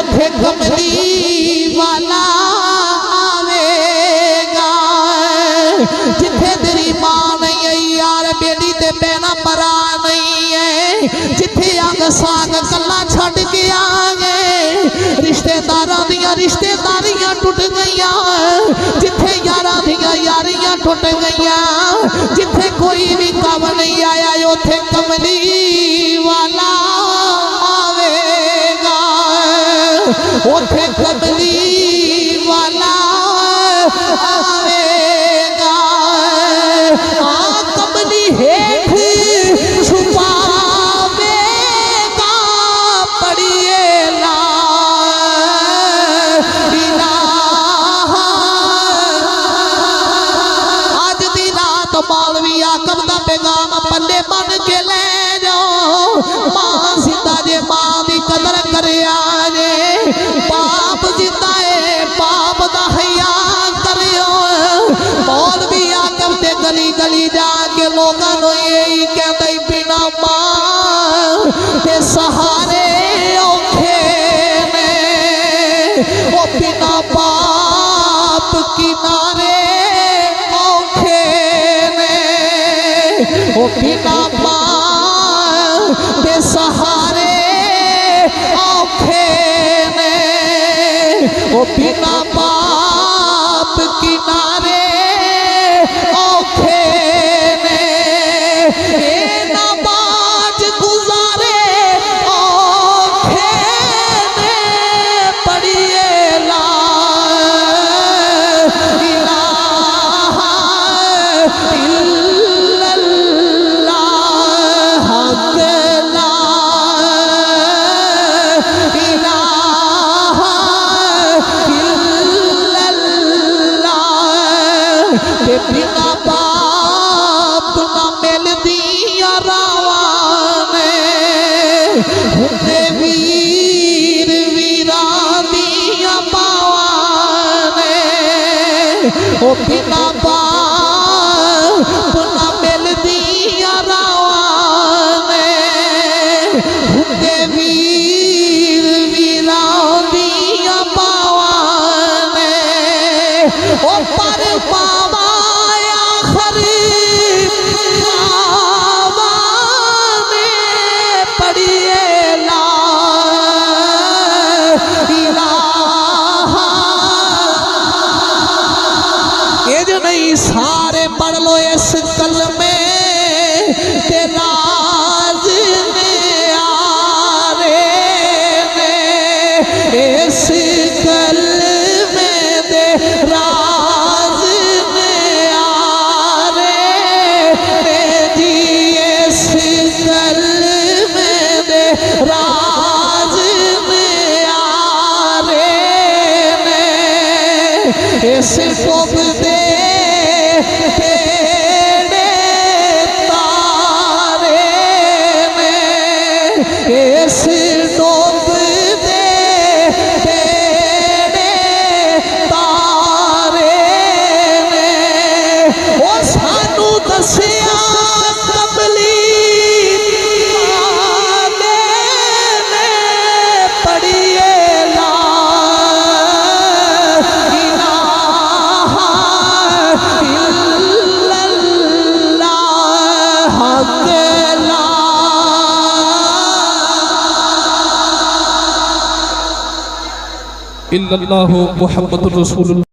उथे कमली वाला आवेगा। जिथे तेरी मां नहीं है यार बेटी ते भैना भरा नहीं है, जिथे अंग साग कला छड़ के आ गए, रिश्तेदारां दियां रिश्तेदारियां टुट गईयां, जिथे यारां दियां यारियां टुट गईयां, जिथे कोई भी कम नहीं आया उथे कमली वाला आवेगा। उथे कमली वाला आवेगा। कमली हेठ छुपावेगा पड़िए ला इलाहा। आज दी रात मौलवी आकम दा पैगाम पल्ले बन के ले जाओ। मां जिंदा जे मां दी कदर करिया जे, बाप जिंदा है बाप दा हया करियो। मौलवी आकम ते गली गली जाके लोगां नूं यही कहंदा बिना मां ते सहारे औखे ने, ओ बिना बाप किनारे औखे ने, ओ बिना मां ते सहारे औखे ने, ओ बिना बाप किनारे औखे ने। ए नमाज गुजारे औखे ने पढ़िए ला इलाहा इल्लल्लाह हक ला इलाहा इल्लल्लाह। ते बिना बाप ना मिलदियां रावां ने, हुंदे वीर वीरां दियां पावां ने, ओ बिना बाप ना मिलदियां रावां ने, हुंदे वीर वीरां दियां पावां ने, ओ पर पावा आखर पावा ने पढ़िए ला इलाहा। ये जो नहीं सारे पढ़ लो इस कलमे ते राज ने आरे ने, इस कलमे दे राज ने आरे ने जी, इस कलमे दे राज ने आरे ने, इस डूब दे तेरे तारे ने, इस डूब दे तेरे तारे ने, ओ सानू दसिया कमली वाले ने पढ़िए ला इलाहा इल्लल्लाह हक ला। इल्लल्लाहु मुहम्मदुर रसूलुल्लाह।